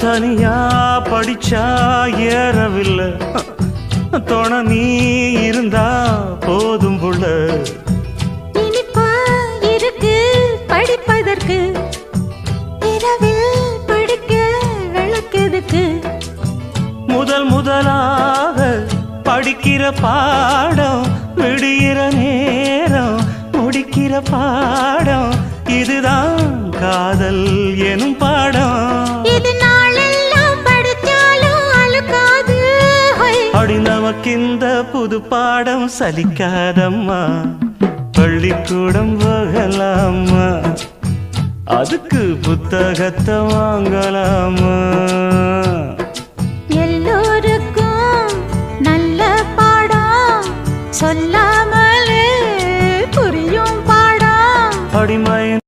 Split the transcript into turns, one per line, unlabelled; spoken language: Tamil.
தனியா படிச்சா ஏறவில்லை, துணை நீ இருந்தா போதும் புள்ள.
இனிப்பா இருக்கு படிப்பதற்கு, இரவில் படிக்க விளக்கெதுக்கு.
முதலாக படிக்கிற பாடம், விடுகிற நேரம் முடிக்கிற பாடம், இதுதான் காதல் எனும் பாடம்.
இது நாளெல்லாம் படிச்சாலும் அழுக்காது.
அடி நமக்கு இந்த புது பாடம் சலிக்காதம்மா, பள்ளிக்கூடம் போகலாமா, அதுக்கு புத்தகத்தை வாங்கலாமா.
எல்லோருக்கும் நல்ல பாடம் சொல்லாம